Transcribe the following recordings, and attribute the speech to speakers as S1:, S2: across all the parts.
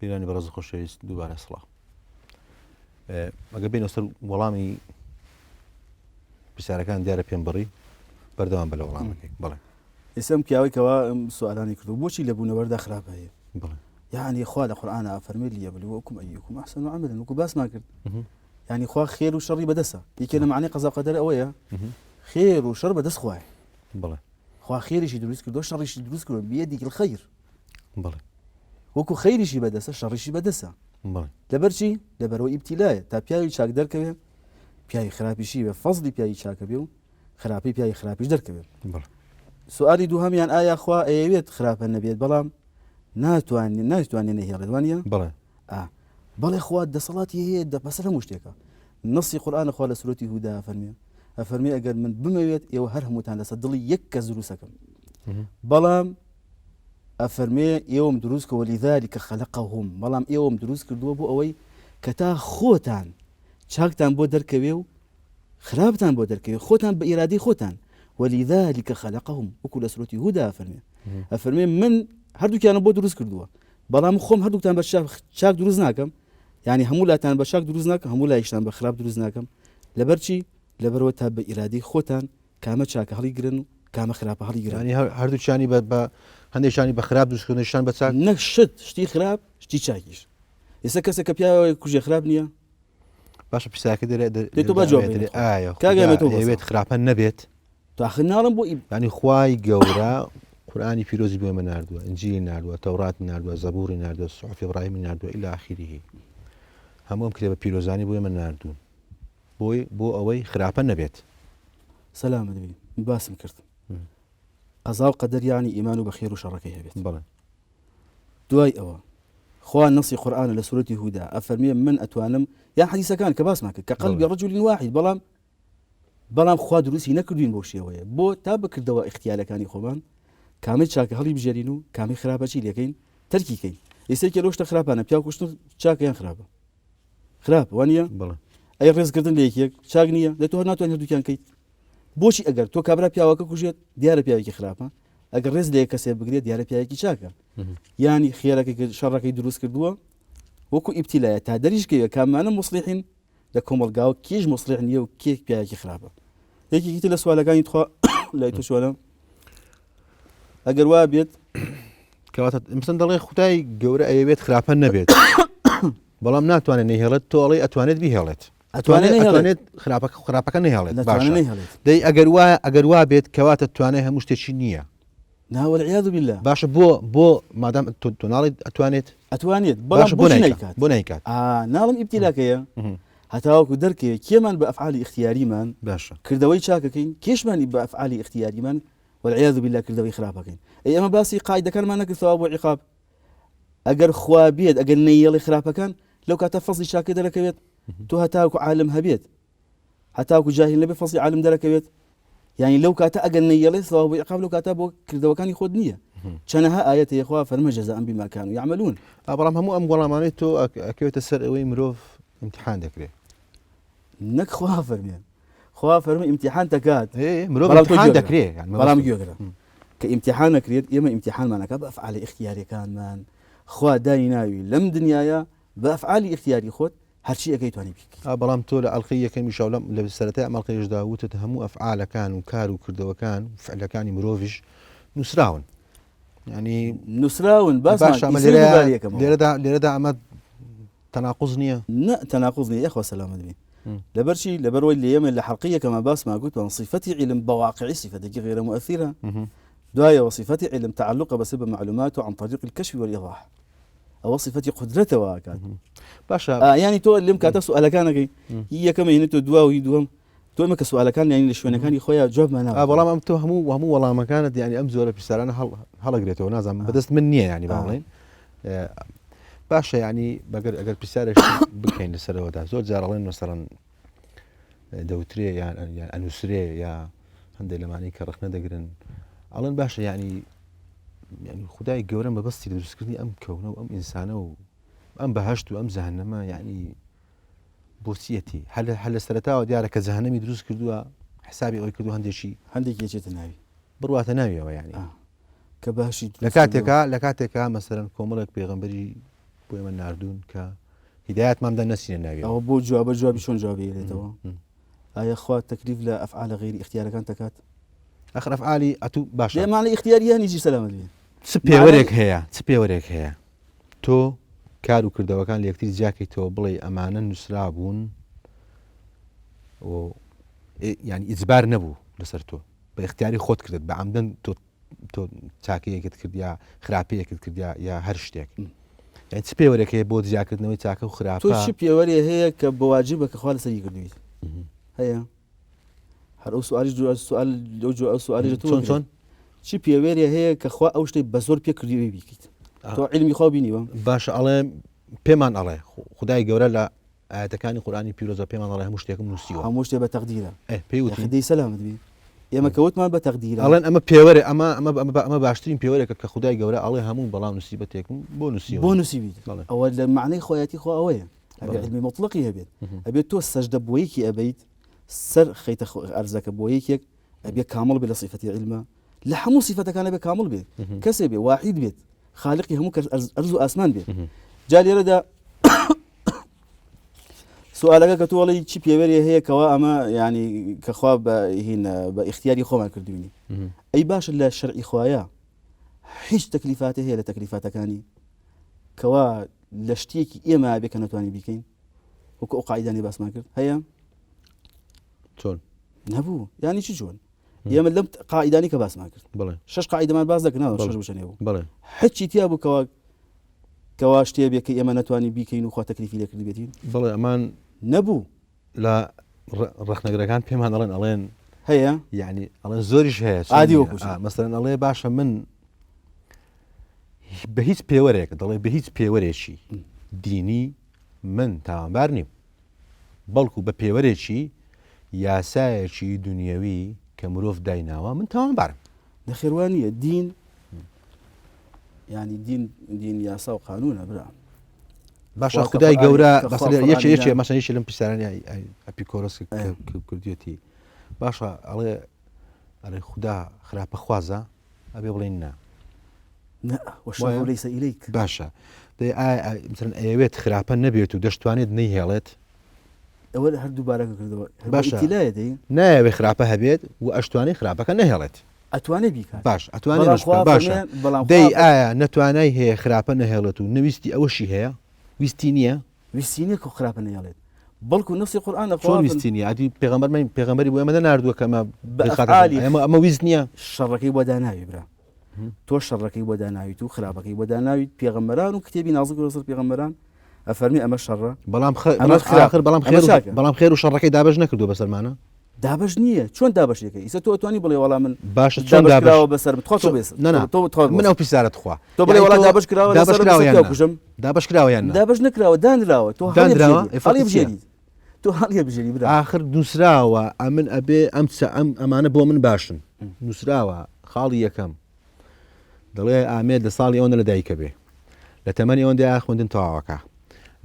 S1: پیرانی بەڕێز خۆشەویست دووبارە سڵاو. ئەگەر بینە سەر وەڵامی پرسیارەکان دیارە پێم بڕی بەردەوام بە لە وەڵامەکەی. بڵێ
S2: ئێستا پیاوێکەوە سوالانی کردو بۆچی لە بوونەوەردا خراپ هەیە؟
S1: بڵێ
S2: یعنی خوا لە قورئانە فەرمێ لیەبلوەکم ئەیکم ئەحسەنو عەمەلەن وەکو باسمان کرد. یعنی خوا خێر و شەڕی بەدەستە. یەکێ لە معنای قەزا قەدەر ئەوەیە خێر و شەڕ بەدەست خوایە.
S1: بڵێ
S2: خوا خێریشی دروست کردو شەڕیشی دروست کردو بیەدیک الخەیر.
S1: بڵێ
S2: وەکو خەیریشی بەدەستە شەڕیشی بەدەستە.
S1: بڵێ
S2: لەبەرچی لەبەرەوە ئیبتیلایە تا پیاوی چاک دەرکەوێ پیاوی خراپیشی بێ فەزلی پیاوی چاکە بێ و خراپی پیاوی خراپیش دەرکەوێت.
S1: بڵێ
S2: سوالی دووهەمیان ئایا خوا ئەیەوێت خراپە نەبێت بەڵام ناتوانێت نەهێڵێت وانە؟
S1: بڵێ
S2: بەڵێ خوا دەسەڵاتی هەیە بەسەر هەموو شتێکە. نەسی قورئانە خوا لە سورەتی هودا ئەفەرمێ ئەگەر من بمەوێت ئێوە هەر هەمووتان لەسەر دڵی یەک کەس دروستەکەم بەڵام ئەفەرمێ ئێوەم دروست کە وەلیذالکە خەلەقەهم بەڵام ئێوەم دروست کردووە بۆ ئەوەی کە تا خۆتان چاکتان بۆ دەرکەوێ و خراپتان بۆ دەرکەوێ خۆتان بە ئیرادەی خۆتان وەلیذالکە خەلەقەهم وەکو لە سورەتی هودا ئەفەرمێ من هەردووکیانە بۆ دروست کردووە بەڵام خۆم هەردووکتان بە چاک دروست ناکەم یعنی هەموو لاتان بە چاک دروست ناکەم هەموو لایشتان بە خراپ دروست ناکەم لەبەرچی لەبەرەوە تا بە ئیرادەی خۆتان کامە چاکە هەڵیگرن و کامە خراپە هەڵیگرن.
S1: ینی هەردووچانی بە هەندێکشانی بە خراپ دروستکردنشان بە چاک
S2: نەک شتی خراپ شتی چاکیش. ئێستا کەسێک کە پیاوێک کوژێ خراپ نییە
S1: باشە پرسیارەکە
S2: تۆ بەجواب
S1: ئایا دەوێت خراپە نەبێت
S2: تاخر ناڵم بۆ
S1: ینی خوای گەورە قورئانی پیرۆزی بۆ ئێمە ناردووە ئینجیلی ناردووە تەوڕات ناردووە زەبووری ناردووە سوحوفی ئیبراهیمی ناردووە إلى آخره هەموو ئەم کتێبە پیرۆزانی بۆ ئێمە ناردوون بۆ ئەوەی خراپە نەبێت.
S2: سەلامت بێ باسم کرد قەزا و قەدەر یعنی ئیمان و بەخێر و شەڕەکەی هەبێت.
S1: بڵێ
S2: دوای ئەوە خوا نەسی قورئانە لە سورەتی هودا ئەفەرمێ من ئەتوانم یان حەدیسەکان کە باسمان کرد کە قەلبی ڕەجولی واحید بەڵام خوا دروستی نەکردوین بۆ شێوەیە بۆ تا بکردەوە اختیارەکانی خۆمان کامی چاکە هەڵی بژێرین و کامی خراپەچی لەکەین تەرکیکەین. ئێستێکی لەو شتە خراپانە پیاو کوشتن چاکە یان خراپە خراپ وانە
S1: بڵێ
S2: ئەی ڕێزکردن لە یەکێک چاک نییە لە تۆ ناتوانێت هەردووکیان کەیت. بۆچی ئەگەر تۆ کابرا پیاوەکە کوژێت دیارە پیاوێکی خراپە ئەگەر ڕێز لە یەک کەسێ بگرێت دیارە پیاوێکی چاکە ینی خێرەکەی شەڕەکەی دروست کردووە وەکو ئیبتیلایە تا دەریشکەوێ کامانە مصلیحین لە کۆمەڵگاوە کێش مصلیح نییە و کێک پیاوێکی خراپە. یەکێکی لە سوالەکانی تخوا لای تۆ شوالە ئەگەر وا بێت
S1: کەواتە مثلا دەڵێ خودای گەورە ئەیەوێت خراپە نەبێت بەڵام ناتوانێت نەهێڵێت تۆڵی ئەتوانێت بیهێڵێت ئەتوانێت خراپەکە نەهێڵێت دەی ئەگەر وا بێت کەواتە توانێت هەموو شتێکی نییە
S2: والعیاذ بالله.
S1: باشە بۆ مادام تۆ ناڵێت ئەتوانێت
S2: باشە
S1: بۆ نایکات
S2: ناڵم ئیبتیلاکەیە هەتاوەکو دەرکەوێت کێمان بە ئەفعالی اختیاریمان
S1: باشە
S2: کردەوەی چاکەکەین کێشمانی بە ئەفعالی اختیاریمان والعیاذ بالله کردەوەی خراپەکەین. ئەمە باسی قاعدەکانمان نەکردەوە بۆ عیقاب ئەگەر خوا بێت ئەگەر نەیەڵی خراپەکان لەو کاتە فەزلی چاکە دەرەکەوێت تۆ هەتاوەکو عالم هەبێت هەتاوەکو جاهیل نەبێت فەزلی عالم دەرەکەوێت یعنی لەو کاتە ئەگەر نەیەڵی ثواب و عیقاب لەو کاتە بۆ کردەوەکانی خۆت نییە. چەنەها ئاەتەیە خوا فەرمە جەزاء بما كانوا يعملون.
S1: بەڵام هەموو ئەم وەڵامانەی تۆ ئەکەوێتە سەر ئەوەی مرۆڤ امتحان دەکرێت
S2: نەک خوا فەرمیان خوا فەرمی امتحان دەکات
S1: مرۆڤ امتحان دەکرێت
S2: بەڵام گوێگرە کە امتحان نەکرێت ئێمە امتحانمانەکە بە ئەفعالی اختیاریەکانمان خوا دانی ناوی لەم دنیاە بە ئەفعالی اختیاری خۆت هەرچی ئەەکەی توانی بیکەیت.
S1: بەڵام تۆ لە ئەڵقەی یەکەمی شەولەم لە سەرەتای ئەمەڵقەیەشدا وتت هەموو ئەفعالەکان و کار و کردەوەکان و فعلەکانی مرۆڤیش نووسراون ینی
S2: نووسراون
S1: لێرەدا ئەمە تەناقوز نییە
S2: تەناقوز نییە خوا سەلامت بێ لەبەرچی لەبەرەوەی لە ئێمە لە حەڵقەیەکەمە باسمان گوتوان صفەتی علم بەواقعی صفەتێکی غێر مؤثرة دوایەوە صفەتی علم تعلق بەس بمعلومات عن طريق الكشف والإيضاح ئەوە صفەتی قدرەتەوە ئاکات.
S1: باشە
S2: ینی تۆ لێم کاتە سوالەکانەکەی یەکەمە هێنێت تۆ دواوی دووەم تۆ ئەمە کە سوالەکان یانی لە شوێنەکانی خۆیان جوابمان ناوە
S1: بەڵام ئەم تۆ هەموو وەڵامەکانت ینی ئەم زۆرە پرسیارانە هەڵەگرێتەوە نازانم بەدەست من نییە ینی باڵێن باشە ینی بەگەر ئەگەر پرسیارێک بکەین لەسەرەوەدا زۆر جارەڵێن مەسەڵەن دەوترێ یان ئەنووسرێ یا هەندێک لەمانەی کە ڕخنە دەگرن ئەڵێن باشە ینی خدای گەورە بەبەستی لە دروستکردنی ئەم کەونە و ئەم ئینسانە و ئەم بەهەشت و ئەم جەهەنەمە ینی بۆچیەتی هەل لە سەرەتاوە دیارە کە جەهەنەمی دروست کردووە حسابی ئەوەی کردو
S2: هەندێکی چێتە ناوی
S1: بڕواتە ناویەوە ینی
S2: کە باشی
S1: لە کاتێکا مەسەرەن کۆمەڵێک پێغەمبەری بۆ ئێمە ناردوون کە هیدایەتماندا نەچینە ناوێ
S2: ئەوە بۆ جوابی چۆن جوابێتەوە ئایا خوا تەکلیف لە ئەفعالە غیری اختیارەکان دەکات
S1: ئەخر ئەفعالی ئەتوو باشە
S2: لێمانە اختیاری هەنیجی سەلامت بێ
S1: چ پێوەرێک هەیە چ پێوەرێک هەیە تۆ کار و کردەوەکان لە یەکتری جیاکەیتەوە بڵێ ئەمانە نووسرا بوون ینی ئیجبار نەبوو لەسەر تۆ بە اختیاری خۆت کردت بە عەمدەن تۆ چاکەیەکت کرد یا خراپەیەکت کرد یا هەر شتێک یعنی چ پێوەرێک هەیە بۆ جیاکردنەوەی چاکە و خراپە
S2: تۆ چ پێوەرێ هەیە کە بە واجبە کە خوا لەسەری کردویت هەیە هەر ئەو سوالیش سوالی
S1: چۆن
S2: چی پێوەرێ هەیە کە خوا ئەو شتەی بە زۆر پێ کردوی بیکەیت تۆ علمی خوا بینیوە
S1: باشە ئەڵێ پێمان ئەڵێ خدای گەورە لە ئاەتەکانی قورآنی پیرۆزە پێمان ئەڵێ هەموو شتێکم نووسیوە
S2: هەموو شتێ بە تەقدیرە
S1: پێی
S2: خدەی سەلامت بێ ئێمە کەوتمان بە تەقدیرە
S1: ئەڵێن ئەمە پێوەرە ئەمە باشترین پێوەرێکە کە خدای گەورە ئەڵێ هەموو بەڵام نووسیبەتێکم بۆ نووسیوە
S2: بۆ نووسیبیت ئەوە لە معنەی خۆیەتی خۆ ئەوەیە ئەبێ علمی مطلقی هەبێت ئەبێت تۆ سەجدە بۆیەکی ئەبەیت سەر خەیتە ئەرزەکە بۆ یەکێک ئەبێ کامل بێ لە صیفەتی علمە لە هەموو صیفەتەکانە بێ کامل بێت کەسێ بێ واحید بێت خالقی هەموو ئەرز و ئاسمان بێت جا لێرەدا سوالەکە کە تۆڵی چی پێوەرێ هەیە کەوا ئەمە ینی کەخوا بە اختیاری خۆمان کردوینی ئەی باشە لە شەرعی خوایە هیچ تەکلیفاتە هەیە لە تەکلیفاتەکانی کەوا لە شتێکی ئێمە بێ کە نەتوانین بیکەین وەکو ئەو قاعیدانی باسمان کرد هەیە
S1: چۆن
S2: نەبوو ینی چی چۆن ئێمە لەم قاعیدانی کە باسمان کرد
S1: بڵێ
S2: 6 قاعیدەمان باز دەکەنەوە 6 بشەنێ بوو
S1: بڵێ
S2: هیچی تیا بوو کەوا شتێ بێ کە ئێمە نەتوانین بیکەین و خوا تەکلیفی لێ کردبێتین
S1: بڵێ ئەمان
S2: نەبوو
S1: لە ڕەخنەگرەکان پێمان ئەڵێن
S2: هەیە
S1: یعنی ئەڵێن زۆریش هەیە
S2: عادی وەکو
S1: مەسەلەن ئەڵێ باشە من بە هیچ پێوەرێک دەڵێ بە هیچ پێوەرێکی دینی من تاوانبار نیم بەڵکو بە پێوەرێکی یاسایەکی دنیەوی کە مرۆڤ دایناوە من تاوانبارم
S2: نەخێوانیە دین ینی دین یاسا و قانونە برا
S1: باشە خدای گەورە یەکێ مەسەن یەکێ لەم پیسارانی ئەپیکۆرس کردوێتی باشە ئەڵێ ئەڵێ خوددا خراپە خوازە ئەبێ بڵێن نا
S2: لەیسە ئیلەیک
S1: باشە ئەوێت خراپە نەبێت و دەشتوانێت نەیهێڵێت
S2: ئەوە هەردوو بارەکە کردەوە باشە
S1: نایەوێ خراپە هەبێت و ئەشتوانێت خراپەکە نەهێڵێت
S2: ئەتوانێت بیکات
S1: باش ئەتوانێت باشە دەی ئایا نەتوانای هەیە خراپە نەهێڵێت و نەویستی ئەوەشی هەیە ویستی نییە
S2: ویستی نییە کە خراپە نەهێڵێت بەڵکو نفسی قورئان
S1: چۆن ویستی نییە ئەدی پێغەمبەری بۆ ئێمە نەناردووە کە ئەمە ویست نییە
S2: شەڕەکەی بۆ داناوی برا تۆ شەڕەکەی بۆ داناویت و خراپەکەی بۆ داناویت پێغەمبەران و کتێبی نازک لەسەر پێغەمبەران ئەفەرمی ئەمە شەڕە
S1: بەڵام خێر و شەڕەکەی دابەش نەکردو بەسەرمانە
S2: دابش نییە چۆن دابشێکە ئیسە تۆ ئەتوانی بڵێ وەڵام من
S1: باشە چۆن دابشراوە
S2: بەسەر
S1: من ئەو پیسارەت خوا
S2: تۆ بڵێ وەڵام دابش کراوە
S1: دابش کراوەیان
S2: دابش نکراوە دانراوە تۆ هەڵی تۆ هەڵیە بژێری برا
S1: آخر نووسراوە ئەمن ئەبێ ئەمانە بۆ من باشن نووسراوە خاڵی یەکەم دەڵێ ئامێ لە ساڵی ئەوەندە لە دایکە بێ لە تەمەنی ئەوەندە خوێندن تەواوەکە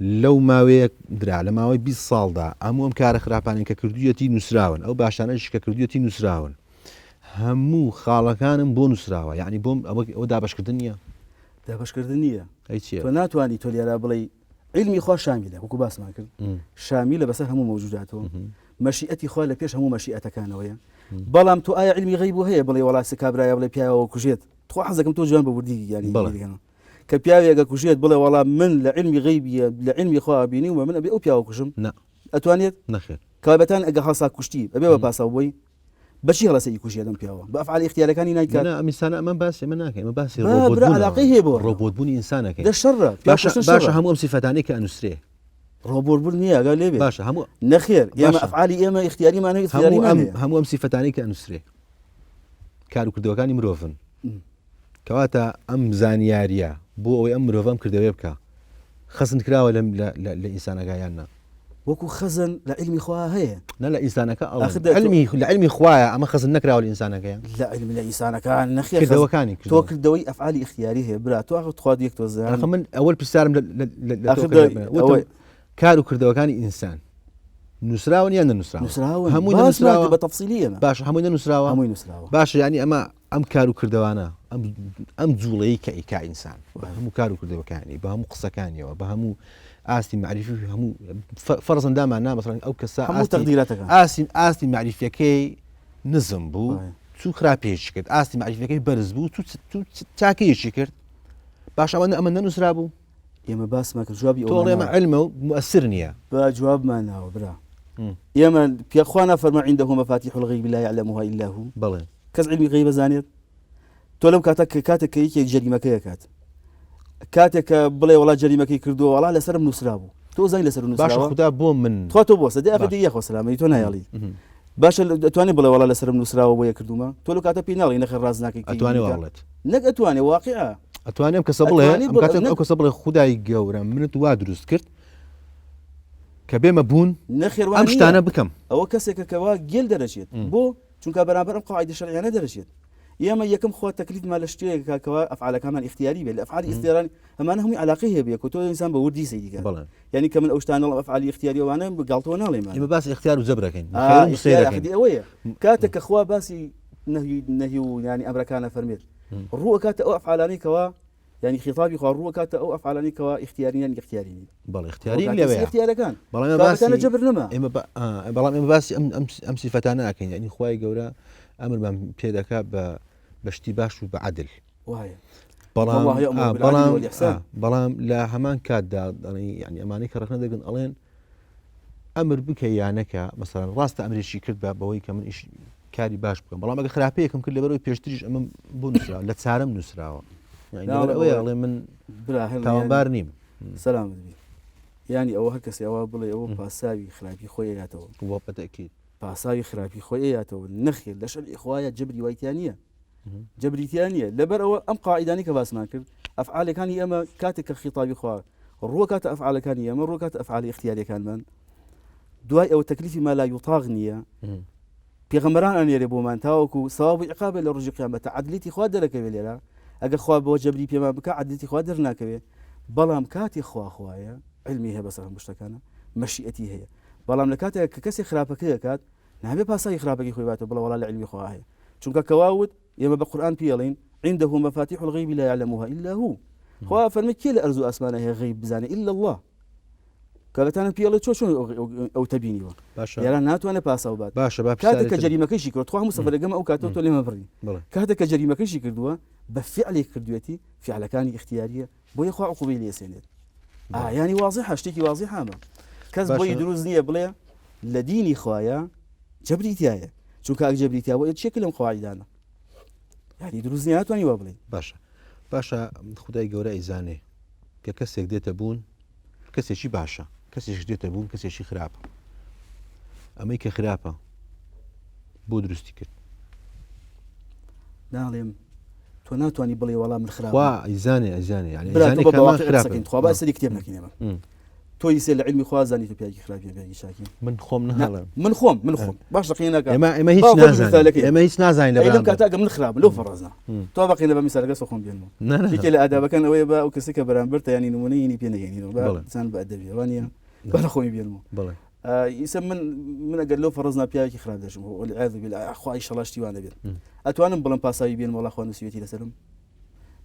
S1: لەو ماوەیە درا لە ماوەی 20 ساڵدا ئەموو ئەم کارە خراپانین کە کردوویەتی نووسراون ئەو باشانەش کە کردوویەتی نووسراون هەموو خاڵەکانم بۆ نووسراوە یعنی بۆم ئەوە دابشکردن نییە
S2: دابشکردن نییە
S1: ئەیچیە
S2: تۆ ناتوانانی تۆ لێرا بڵێ علمی خوا شامیلە وەکو باسمان کرد شامیلە بەسەر هەموو مەوجوداتەوە مەشیئەتی خوا لە پێش هەموو مەشیئەتەکانەوەیە بەڵام تۆ ئایا علمی غەیب هەیە بڵێ وڵاسی کابرایە بڵێ پیاوە کوژێت تۆ حەزەکەم تۆ جوان بە وردی یانی کە پیاوێکە کوژێت بڵێ وەڵام من لە علمی غەیبیە لە علمی خوا بینی و من ئەبێ ئەو پیاوە کوژم ئەتوانێت
S1: نەخێر
S2: کابەتان ئەگە هەڵسا کوشتی ئەبێ بە پاساو بۆی بەچی هەڵەسەی کوشیە دەم پیاوە بە ئەفعالی اختیارەکانی نایکات
S1: ئەمیسانە ئەمە باسی من ناکەین مە باسی
S2: علاقەی هەیە بۆ
S1: ڕۆبۆتبوونی ئینسانەکەی
S2: لە شەڕە
S1: باشە هەموو ئەم سیفەتانەی کە ئەنووسرێ
S2: ڕۆبۆتبوون نییە ئەگەر لێ بێ
S1: باشە هەموو
S2: نەخێر ئێمە ئەفعالی ئێمە اختیاریمان هەیە
S1: هەموو ئەم سیفەتانەی کە ئەنووسرێ کار و کردەوەکانی مرۆڤن کەواتە ئەم زانیاریە بۆ ئەوەی ئەم مرۆڤ ئەم کردەوەی بکە خەزن کراوە لە ئینسانەکەیاننا
S2: وەکو خەزن لە علمی خوا هەیە
S1: نە لە ئینسانەکە لە علمی خوایە ئەمە خەزن نەکراوە لە ئینسانەکەیان
S2: لە علمی لە ئینسانەکان نەخێر
S1: کردەوەکانی
S2: تۆ کردەوەی ئەفعالی اختیاری هەیە برا تۆ خوا یەک تۆ زانە
S1: من ئەوەل پرسیارم کار و کردەوەکانی ئینسان نووسراون یان نەنووسراون
S2: هەمووی نووسراوە بە تەفسیلی
S1: باش هەمووی نووسراوە
S2: هەمووی نووسراوە
S1: باش ینی ئەمە ئەم کار و کردوانە ئەم جوڵەیە کە ئیکا ئینسان بە هەموو کار و کردەوەکانی بە هەموو قسەکانیەوە بە هەموو ئاستی معریفی هەموو فەرزەن دامان نامەسەڵەن ئەو کەسە
S2: هەموو تەقدیراتەکان
S1: ئاستی معریفەکەی نزم بوو چوو خراپێکی کرد ئاستی معریفەکەی بەرز بوو چاکەیەکی کرد باش ئەمە نەنووسرا بوو
S2: ئێمە باسمان کرد جوابی
S1: تۆ ئێمە علمە و مؤثر نییە
S2: با جوابمان ناوە برا ئێمە پێخوا نافەرمە عنده مفاتيح الغيب لا يعلمها إلا هو
S1: بەڵێ
S2: کەس علمی غیبە زانێت تۆ لەم کاتێک کە یەکێک جەریمەکەی کات کاتێک کە بڵێ وڵا جەریمەکەی کردووە وڵا لەسرم نووسرا بوو تۆ زانگ لەسەر
S1: باشە
S2: نووسراوە
S1: خوددا بۆ من
S2: تۆ بۆ سەدەی ئەفەتی یەخۆ سەلامەتی تۆ نایاڵی باشە دەتوانێت بڵێ وڵا لەسرم نووسراوە بۆیە کردومە تۆ لە کاتە پێی ناڵی نەخێر ڕاز ناکەی
S1: ئەتوانێ وڵێت
S2: نەک ئەتوانێ واقعە
S1: ئەتوانێم کەسە بڵێ ئەو کەسە بڵێ خودای گەورە منت وا دروست کرد کە بێمە بوون
S2: نەخێوان
S1: ئەم شتانە بکەم
S2: ئەوە کەسێکە کەوا گێل دەرەچێت بۆ چونکە بەرامبەر ئەم قاعدە شەرعیانە دەرەچێت ئێمە یەکەم خۆ تەکلیفمان لە شتێکە کەوا ئەفعالەکانمان اختیاری بێت لە ئەفعال اختیارانی ئەمانە هەمووی علاقەی هەیە بێت کە تۆ ئینسان بە وردی سەیدیکە
S1: بەڵێ
S2: یعنی کە من ئەو شتانە ئەفعالی اختیاریەوانە بەگاڵتەوە ناڵێمان
S1: ئێمە باسی اختیار و جەبرەکەین
S2: ئەوەیە کاتێک کە خوا باسی نهی و ینی ئەمرەکانە فەرمێت ڕووە کاتە ئەو ئەفعالانی کەوا ینی خطابی خوا ڕووە کاتە ئەو ئەفعالانی کەوا اختیاریان اختیاری
S1: بەڵێ اختیاری لەوەیە
S2: اختیارەکان
S1: بەڵام باسانە
S2: جەبر نەما
S1: بەڵام ئێمە باسی ئەم سیفەتانە ئاکەین ینی خوای گەورە ئەمرمان پێ دەکات بە شتی باش و بە عەدل
S2: وایە
S1: بەڵام لە هەمان کاتدا ینی ئەمانەی کە ڕخنە دەگەن ئەڵێن ئەمر بکە یانەکە مەسەڵەن ڕاستە ئەمرێکی کرد بە بەوەی کە من کاری باش بکەم بەڵام ئەگە خراپەیەکم کرد لەبەرەوەی پێشتریش ئەمە بوو نووسراوە لە چارەم نووسراوە ئەوەیە ئەڵێ من تاوانبار نیم
S2: سەلام ینی ئەوە هەر کەسی ئەوە بڵێ ئەوە پاساوی خراپی خۆی هاتەوە
S1: بۆ پەتەکیت
S2: پاساوی خراپی خۆی هاتەوە نەخێر لە شەر ئیخوایە جبری وایتیان نییە جبریتیان نییە لەبەر ئەوە ئەم قاعدانی کە باسمان کرد ئەفعالەکانی ئەمە کاتێک کە خیتابی خوا ڕووە کاتە ئەفعالەکانی ئەمە ڕووە کاتە ئەفعالی اختیاریەکانمان دوای ئەوە تەکلیفی ما لا یوطاغ نییە پێغەمبەران ئەنێرێ بۆمان تاوەکو سەواب و عیقابێ لە ڕۆژی قیامەتە عەدلیتی خوا دەرەکەوێت لێرە ئەگەر خوا بۆ جەبری پێمان بکە عەدلیتی خوا دەرناکەوێت بەڵام کاتی خوایە علمی هەیە بەسەر هەم شتەکانە مەشیئەتی هەیە بەڵام لە کاتێک کە کەسی خراپەکەی دەکات نابێ پاسایی خراپەکەی خۆی باتەوە بڵێ وەڵا لە علمی خوا هەیە چونکە کەواوت ئێمە بە قورئان پێڵین عنده مفاتيح الغيب لا يعلمها إلا هو خوا فەرمی کێ لە ئەرزوو ئاسمانە هەیە غیب بزانێ إلا الله کەگەتانە پێڵێ چۆن ئەو تەبینیوە یاران ناتوانێت پاسا بات
S1: باشە
S2: کاتێک کە جەریمەکەیشی کرد خوا هەموو سەفەرەکەم ئەو کاتەوە تۆ لێمە بڕی کاتێک کە جەریمەکەیشی کردووە بە فعلێک کردوێتی فعلەکانی اختیاریە بۆیە خوا عقوبەی لێسێنێت ینی واضحە شتێکی واضحامە کەس بۆی دروست نییە بڵێ لە دینی خوایە جەبریتایە چونکە ئەگە جەبریتیاوە چێک لەم قواعدانە یعنی دروست نییە ناتوانانی وا بڵێ
S1: باشە خودای گەورە ئەیزانێ کە کەسێک دێتە بوون کەسێکی باشە کەسێک دێتە بوون کەسێکی خراپە ئەمەی کە خراپە بۆ دروستی کرد
S2: ناڵێم تۆ ناتوانانی بڵێ وەڵام من خراپە
S1: ئەیزانێ
S2: خوا باسی کتێب نەکەینەوە تۆی سێ لە علمی خوازانی تو پیاکی خراپی پیاکی شاکی
S1: من خۆم نهڵم
S2: من خۆم باش دقیقەکە
S1: ئێمە هیچ نازانین
S2: لەم کاتاگە من خراپ لەو فەڕازنا تۆ باقی لە بە میسالەکە خۆم بێنەوە یەکێ لە ئادابەکان ئەوەیە بە ئەو کەسێک کە بەرامبەر ینی نمونەیەنی پێ نەگەێنینەوە چەند بە ئەدەبیوانە بە خۆی بێنەوە ئیسە من ئەگەر لەو فەڕزنا پیاکی خراپ دەشم والعیاذ بالله خوای شەڵاشتیوانە بێت ئەتوانم بڵم پاساوی بێن وەڵا خوا نووسیوێتی لەسەرم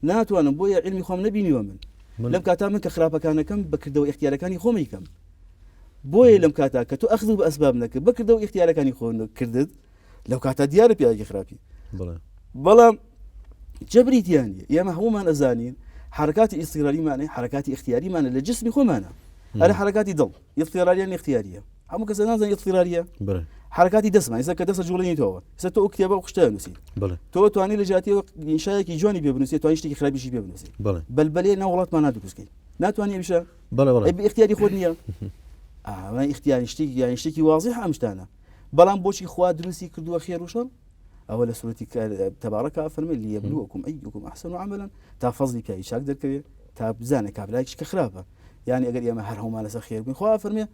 S2: ناتوانم بۆیە علمی خۆم نەبینیوە من لەم کاتا من کە خراپەکانەکەم بەکردەوە اختیارەکانی خۆمەیکەم بۆیە لەم کاتا کە تۆ ئەخذ بە ئەسباب نەکرد بەکردەوە اختیارەکانی خۆ کردت لەو کاتا دیارە پیاکی خراپی بەڵام جەبریتیانە ئێمە هەمومان ئەزانین حرکاتی ئیستیقراریمانە حرکاتی اختیاریمانە لە جسمی خۆمانە ئەرە حرکاتی دڵ اضطراریان اختیاریە هەموو کەس نازان اضطراریە حرکاتی دەستمان ئێستا کە دەستە جوڵێنیتەوە ئێستا تۆ کتێبە و قشتە نووسی تۆ توانی لە جاتیەوە ئینشایەکی جوانی پێ بنووسێت توانی شتێکی خراپیشی پێ بنووسی بەلبەلێ ناو وڵاتمان نادروستکەین ناتوانانی ئەمیشە اختیاری خۆت نییە اختیاری شتێکی واضح ئەم شتانە بەڵام بۆچی خوا دروستی کردووە خێر و شەڕ ئەوە لە سورەتی تەبارەکە فەرمێ لیەبلووەکم ئەیکم ئەحسەن عەمەلەن تا فەزلی پیاوی چاک دەرکەوێت تا بزانێ کابرایەکی کە خراپە یعنی ئەگەر ئێمە هەر هەمومان لەسەر خێر بین خوا فەرمێ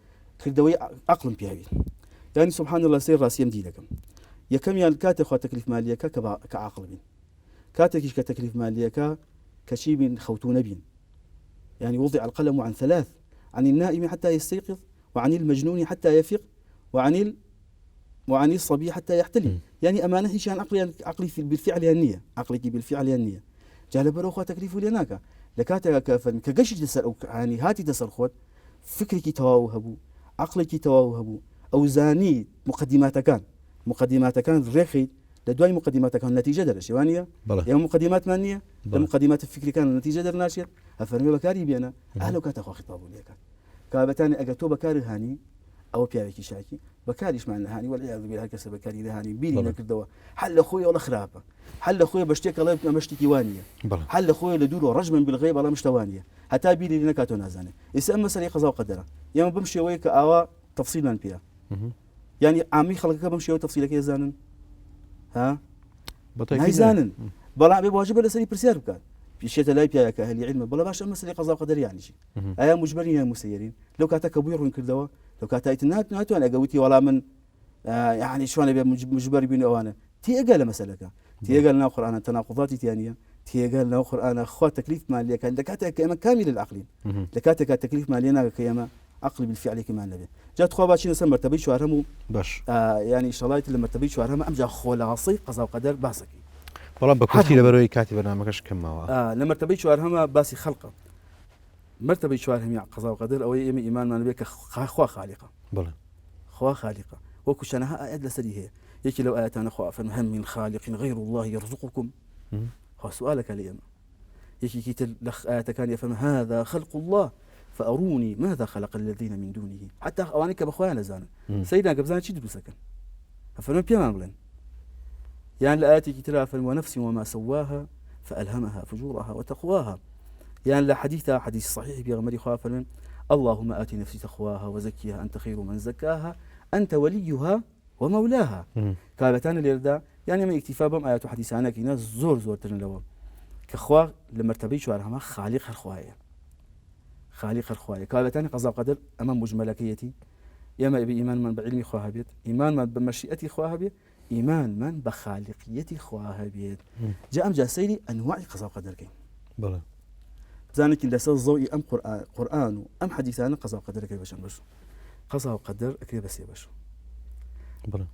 S2: کردەوەی عەقڵم پیاوی يعني سبحان الله سير راسيم دينكم يكم يعني كاتب خوا تكليف مالية كعقل بين كاتكيش كتكليف مالية كشي بين خوتون بين يعني وضع القلم عن ثلاث عن النائم حتى يستيقظ وعن المجنون حتى يفيق وعن وعن الصبي حتى يحتلم يعني أمانة هيشان عقلي بالفعل النية عقلك بالفعل النية جال بروخة تكليف لناك لكاتك كقش تسر يعني هاتي تسر خود فكرك تواوهبو عقلك تواوهبو أو زاني مقدمات كان ريخي لدواي مقدمات كان نتيجة در شوانية يا مقدمات مانية مقدمات الفكر كان نتيجة در ناشية أفرمي بكاري بينا أهلو كاتخوا خطابو ليك كابتاني أجتو بكاري هاني أو بياركي شاكي بكاريش معنا هاني والعياذ بالله كسب بكاري ده هاني بيني نكردوا حل أخويا ولا خرابة حل أخويا بشتكي الله مشتكي وانية حل أخويا لدوره رجما بالغيب الله مشتوانية حتى بيني لنكاتو نازانة يسأل مسألة قضاء وقدره يوم بمشي ويك أوا تفصيلا بيها يعني عامي خلقك بمشي وتفصيلك يا زانن ها هاي زانن بلا بواجب لسري برسيار بكار في شيء لا يبيا كأهل علم بلا باش مسألة قضاء وقدر يعني شيء أيا مجبرين يا مسيرين لو كاتك أبوير من كردوا لو كاتايت ناتو أنا قويتي ولا من يعني شو أنا مجبر بيني أوانا تي أقل مسألة تي أقل ناخر أنا تناقضاتي ثانية تي أقل ناخر أنا خو تكليف مالي كان لكاتك كيما كامل العقلين لكاتك تكليف مالي أنا كيما عقلي بالفعل كما النبي جات خو باشين سمر تبي شو هرمو
S1: باش
S2: يعني شلايت لما تبي شو هرمو أمجا خلاصي قضاء وقدر باسكي
S1: والله بكرتي لبروي كاتب برنامجش كما
S2: لما تبي شو هرمو باسي خلقه مرتبة شوار هم قضاء وقدر أو يمي إيمان ما نبيك خوا خالقة
S1: بلى
S2: خوا خالقة وكشانها آيات لسدي هي يكي لو آيات أنا خوا فهم من خالق غير الله يرزقكم هو سؤالك اليوم يكي كيت لخ آيات كان يفهم هذا خلق الله فأروني ماذا خلق الذين من دونه حتى أوانيك بخوانا زانا سيدنا قبزان شي سكن ففرم بيمان بلن يعني الآيات كتلا فهم ونفس وما سواها فألهمها فجورها وتقواها يعني الحديث حديث صحيح بيغمر خواف من اللهم آت نفسي تقواها وزكيها أنت خير من زكاها أنت وليها ومولاها كابتان اليردا يعني من اكتفاء بهم آيات حديثانا كينا زور ترنلوا كخوا لمرتبي شو على خالق الخوايا كابتان قضاء قدر أمام مجملكيتي يا بإيمان من بعلمي خواها بيت إيمان من بمشيئتي خواها بيت إيمان من بخالقيتي خواها بيت جاء سيري أنواع قضاء قدر كين
S1: بلى
S2: زانك إن لسه الضوء أم قرآن أم حديثنا قضاء وقدر كيف بشر قضاء وقدر كيف بس يبشر
S1: بلى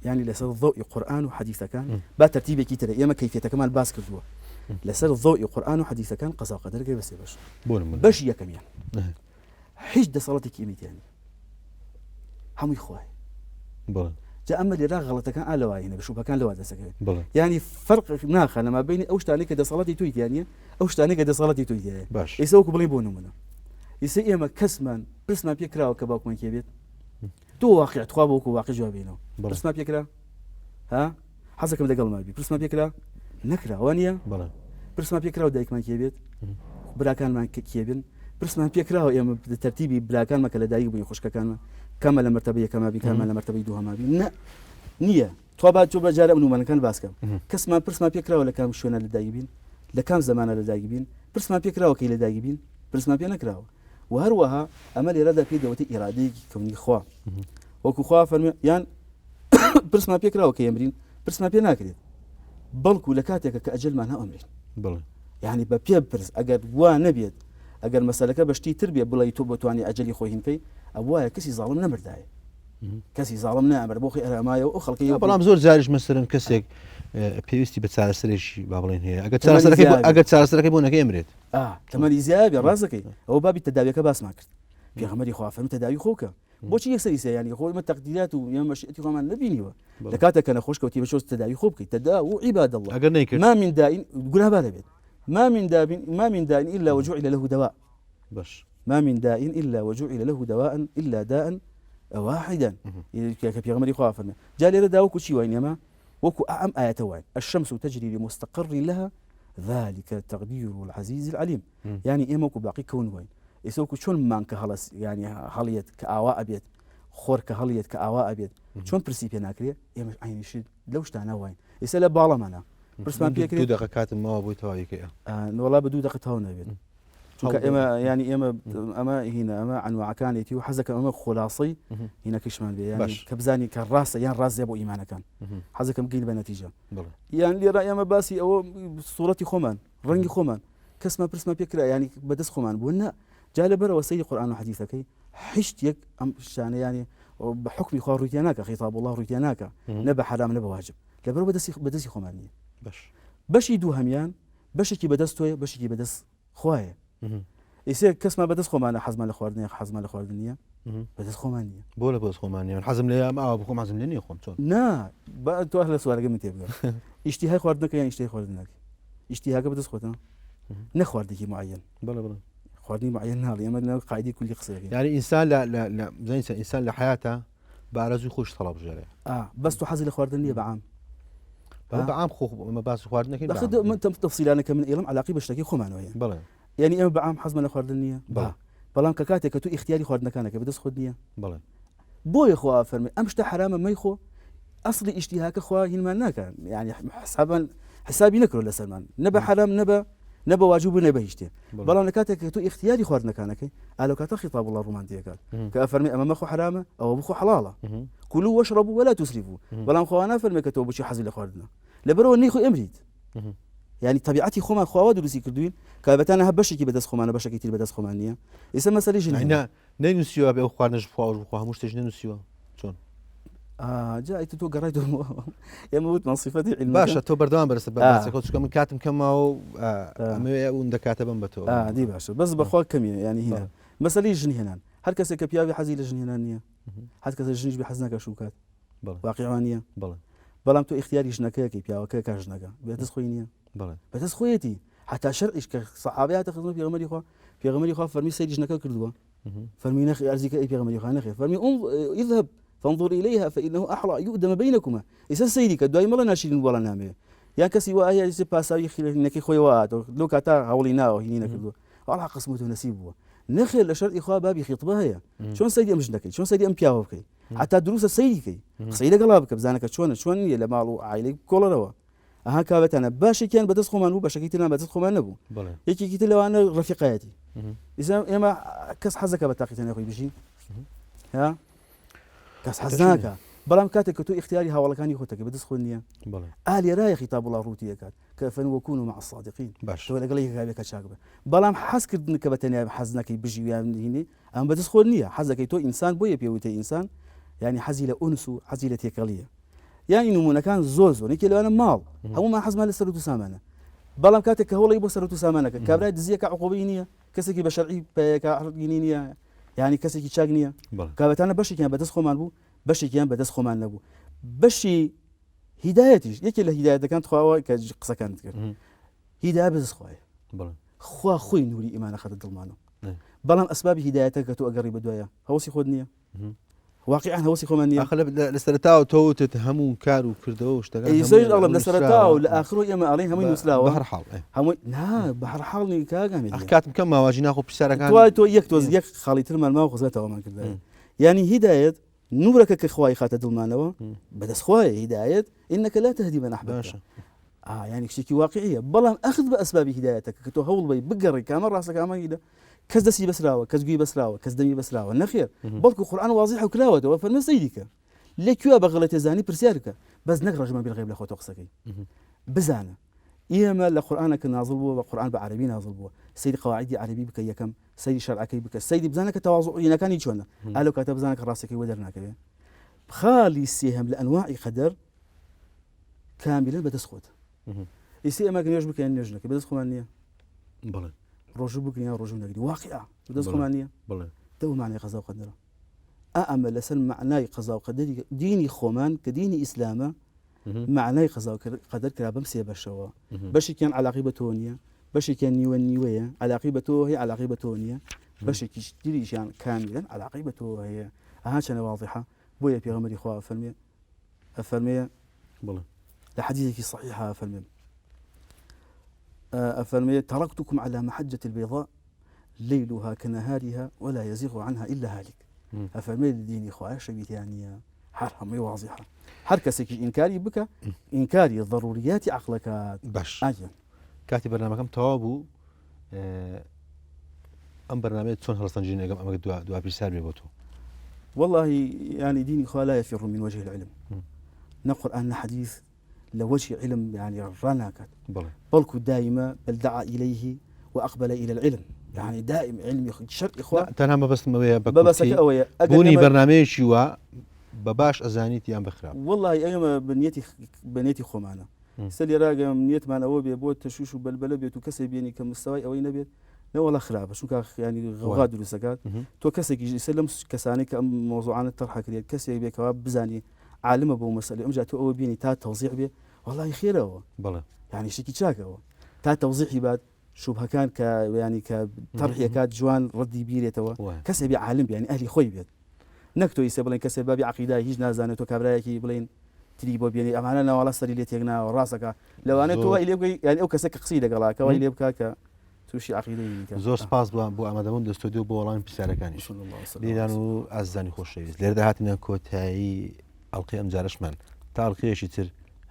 S2: يعني لسه الضوء قرآن وحديث كان بترتيب كتير يا ما كيفية كمان باس كردوا لسه الضوء قرآن وحديث كان قضاء وقدر كيف بس يبشر باش يا كميان حج صلاتك يميت يعني هم يخوي
S1: بلى
S2: جاء أما اللي غلط كان على واينه بشوف كان لو هذا سكين
S1: بلى
S2: يعني فرق ناخذ ما بين أوش تاني كده صلاتي تويت يعني أوش تاني كده صلاتي تويت يعني
S1: باش
S2: يسوق بلين بونو منا يسيء ما كسمان بس ما بيكره وكباك من كيبيت تو واقع تخابوك واقع جوابينه بس ما بيكره ها حسك مدقل ما بي بس ما بيكره نكره وانيا
S1: بلى
S2: بس ما بيكره ودايك من كيبيت بلا كان ما كيبين بس ما بيكره يا ترتيبي بلا كان ما كلا دايق بين خشك كان كما مرتبه كما بكما مرتبه دوها ما بي نية توبا جارة منو من كان باسكم كس ما برس ما بيكره ولا كان شونا للدايبين لكام زمان للدايبين برس ما بيكره وكي للدايبين برس ما بينكره وهروها أمل إرادة في دوتي إرادي كوني خوا وكو خوا فرمي يعني برس ما بيكره وكي يمرين برس ما بيناكري بلكو لكاتك كأجل ما أمرين
S1: بلى
S2: يعني ببيبرز أجر ونبيد أجر مسألة بشتي تربية بلا يتوب تواني أجلي خوين كي أبويا كسي ظالم نمرداي كسي ظالم نعمر بوخي أرامايا وأخلقي
S1: بلام زور زارج مثلا كسيك بيوستي بتسال سريش بابلين هي أجر تسال سرك يبونك يمرد
S2: تمام زياب يا راسك هو باب التداوي كباس ما كرت في غمر خوف من تداوي خوك بوشي يسري يعني خو ما تقديرات ويا مشيتي كمان نبيني لكاتك أنا خوش كوتي بشوز تداوي خوك تداو عباد الله ما من داء قولها بالبيت ما من داء إلا وجعل له دواء
S1: باش
S2: ما من داء إلا وجعل له دواء إلا داء واحدا في غمر خوف جالي رداو كشي وين يما وكو أعم آية وين الشمس تجري لمستقر لها ذلك تقدير العزيز العليم يعني إما كو باقي كون وين يسوكو شون مان كهلس يعني هليت كأواء أبيت خور كهليت كأواء أبيت شون برسيبي ناكري إما عين شد لوش تانا وين يسأل بالمانا بس ما بيكري
S1: دو دقيقات ما أبوي توايك
S2: والله بدو دقيقة هون أبيت شو إما يعني أما هنا أما عن وعكانيتي وحزك أما خلاصي هنا كشمان بي يعني كبزاني كالراس يعني راس يبو إيمانا كان حزك مقيل بنتيجة يعني اللي رأي أما باسي أو صورتي خمان رنجي خمان كسمة برسمة بيكرا يعني بدس خمان بونا جال برا وسيد القرآن وحديثك حشت يك أم شان يعني بحكم خوا روتياناك خطاب الله روتياناك نبى حرام نبى واجب لبرو بدسي خمانية بشي دو هميان بشي كي بدس توي بشي كي بدس خوايا يصير كسمة بدس خمانة حزم الخواردنية حزم الخواردنية بدس خمانية
S1: بولا بدس خمانية الحزم ليه ما بكون حزم ليني خم شون
S2: نا بقى تو أهل السؤال قبل تبغى اشتهاء خواردنك يعني اشتهاء خواردنك اشتهاء بدس خوتنا نخواردك معين
S1: بلا
S2: خواردني معين نهار يا قاعدين كل قصير
S1: يعني إنسان لا زي إنسان لحياته بعرض يخش طلب جري
S2: بس تحزل خواردنية بعام
S1: بعام خو ما باس خواردنك
S2: باخذ من تفصيل أنا كمن إيرم علاقة بشتكي خمان وياه
S1: بلا
S2: يعني أنا بعام حزم الخواردنية
S1: بلا
S2: بلام كاتي كتو اختياري خواردنك أنا بدس خدنية
S1: بلا
S2: بوي خوا فرمي أمشت حرام ما يخو أصلي اشتهاك خوا هنما ناك يعني حسابي نكره لسلمان نبى حرام نبى واجب نبى يشتي بلام كاتي كتو اختياري خواردنك أنا كي قالوا كاتا خطاب الله رومانتيك كأفرمي أمام أخو حرامة أو أبو حلالة كلوا واشربوا ولا تسرفوا بلام خو أنا فرمي كتو بشي حزل خواردنا لبرو نيخو أمريد يعني طبيعتي خوما خواد ودوسي كردوين كابتانا هبشكي بدس خومانه بشكي تيل بدس خومانيه يسمى مسألة جنيه
S1: هنا نينسيو ابي اخوان نجفوا وخوا مش تجنن نسيو شلون
S2: جاء تو قريتو يا موت من صفتي علمي
S1: باشا تو بردوان برس بس كنت كم كاتم كما وند كاتبا بتو
S2: دي باشا بس بخوا كم يعني هنا مسألة جنيه هنا هل كسك بيابي حزيل جنيه هنا هل كسك جنيه بحزنك شوكات واقعانيه بلام تو اختياري جنكاكي بياو كاكا جنكا بيتس خوينيه بس خويتي حتى شرعش كصحابيات تخدموا في غمري خوا فرمي سيدي جنكا كردوا فرمي نخي ارزيك اي في غمري خوا نخي فرمي اذهب فانظر اليها فانه احرى يؤدم بينكما يس سيدي كدواي مره ناشين ولا نامي يا كسي واهي سي باساوي نكي خويوات لو كاتا هولينا هنينا كردوا والله قسمته نسيبه نخي لشرع اخوا بابي خطبها هي شلون سيدي امجنكي شلون سيدي امبياوكي حتى دروس السيدي سيدي قلابك بزانك شلون يلا مالو عائلي كل روا ها كابت انا باشي كان بدس خمان باشي كيتنا بدس خمان نبو يكي كيت لو انا رفيقاتي اذا اما كاس حزك بتاقيتنا يا اخوي بشي ها كاس حزناك بلام كاتك تو اختياري ها والله كان يخوتك بدس خونيه اهل راي خطاب الله روتي كات كفن وكونوا مع الصادقين باش ولا قال لك كابك شاكبه بلام حسك كبتني حزنك بيجي يعني هني ام بدس خونيه حزك تو انسان بويا بيوتي انسان يعني حزيله انسو حزيله تيكاليه يعني نمونا كان زوزو نيكي لو انا مال هو ما حزم على سرتو سامانه بلام كاتك هو يبو سرتو سامانه كابرا دزيه كعقوبينيه كسكي بشرعي كعقينيه يعني كسكي تشاغنيه كابتانا بشي كان بدس خمان بو بشي كان بدس خمان نبو بشي هدايتي يكي الهدايه كانت خوا قصه كانت هدايه بدس خويا خوا خوي نوري ايمان اخذ الظلمانه بلام اسباب هدايتك تو اقرب دوايا هو سي خدنيه واقعا هوسي خمانية
S1: أخلي لسرتاو تو تتهمون كارو كردو واشتغل
S2: يصير أغلب لسرتاو لآخره يما عليه همين وسلاوة
S1: بحر حال
S2: همين لا بحر حال نكاجا
S1: أحكات كم ما واجينا خو بسرعة كان
S2: تو يك خالي ترمى الماء وخزته وما كذا يعني هداية نورك كخواي خاتد المانوة بدس خواي هداية إنك لا تهدي من أحببت يعني شيء واقعية بلام أخذ بأسباب هدايتك كتو هول بي بقري كامل راسك كامل كز دسي بسراوة كز قوي بسراوة كز دمي بسراوة نخير بلكو القرآن واضح وكلاوته وفرمي سيدك لكيوا بغلت زاني برسيارك بس نقرأ ما بالغيب لأخوة تقصكي بزانا إيما لقرآنك نازل بوا وقرآن بعربي نازل بوا سيدي قواعدي عربي بك يكم سيدي شرعك بك سيدي بزانك تواضع ينكان يجونا قالوا كتب بزانك راسك ودرناك خالي السهم لأنواع قدر كاملا بدسخوت يسي أما كان يجبك أن يجنك بدسخو مانية
S1: بلى
S2: رجل بكنيا رجل نقدي واقعة بدسخو مانية
S1: بلى
S2: تو معنى قضاء وقدره أأمل لسن معناي قضاء وقدر ديني خومان كديني إسلامه معناي قضاء وقدر كلام سيب الشوا باش كان على عقيبتونيا باش كان نيوانيويا على عقيبته هي على عقيبتونيا باش كيشتري شان كاملا على عقيبته هي هاش أنا واضحة بويا في غمر إخوة أفرمي
S1: بلى
S2: لحديثك صحيحة أفرمي تركتكم على محجة البيضاء ليلها كنهارها ولا يزيغ عنها إلا هالك أفرمي الدين إخوة شبيت يعني حرهم واضحة حركسك إنكاري بك إنكاري ضروريات عقلك
S1: باش كاتب برنامجكم توابو أم برنامج تون خلصنا جينا أم دوا بيسار بيبوتو
S2: والله يعني دين إخوة لا يفر من وجه العلم نقول أن حديث لوجه علم يعني رناكت بلكو دائما بل دعا إليه وأقبل إلى العلم يعني دائم علمي شرط إخوة
S1: تەنها مەبەستمەوەیە
S2: بەبەسەکە
S1: بە
S2: ئەوەیە
S1: بوونی بەرنمەیەکی وە بە باش ئەزانیت یان بخراپ
S2: والله ئێمە بنیەتی خۆمانە سەلی ڕاگەم نیەتمان ئەوە بێ بۆ تەشوش و بەلبەلە بێت و کەسێک بێنی کە مستەوای ئەوەی نەبێت نەوەڵە خراپە چونکە ینی غەوا دروستەکات تۆ کەسێکی سەر لەم کەسانی کە ئەم مۆزوعانە تەرحەکرێت کەسێک بێکەوە بزانی عالمە بۆ مەسەلە ئەمجا تۆ ئەوە بینی تا تەوزیع بێ والله خێرەوە
S1: بەڵێ
S2: يعني شتێکی چاکەوە تا تەوزیحی بات شوبهەکان کە ینی کە تەرحیەکات جوان ڕەدی بیرێتەوە کەسێک بێ عالم بێ ینی ئەهلی خۆی بێت نەک تۆ ئیسە بڵێن کەسێک بابی عەقیدای هیچ نازانێت تۆ کابرایەکی بڵێن تری بۆ بێنی ئەمانە ناوەڵە سەری لێ تێکناوە ڕاستەکە لەوانێت تۆ لێ بگەی ینی ئەو کەسێک قسەی لەگەڵاکەوەی لێ بکات کە تووشی عەقیدەی
S1: زۆر سپاس بۆ ئامادەبوون لە ستۆدیۆ بۆ وەڵامی پرسیارەکانی لیران و ئازانی خۆشەویست لێرە داهاتینە کۆتایی ئەڵقەی ئەم جارەشمان تا ئەڵقەیەکی تر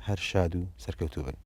S1: هەر شاد و سەرکەوتوو بن.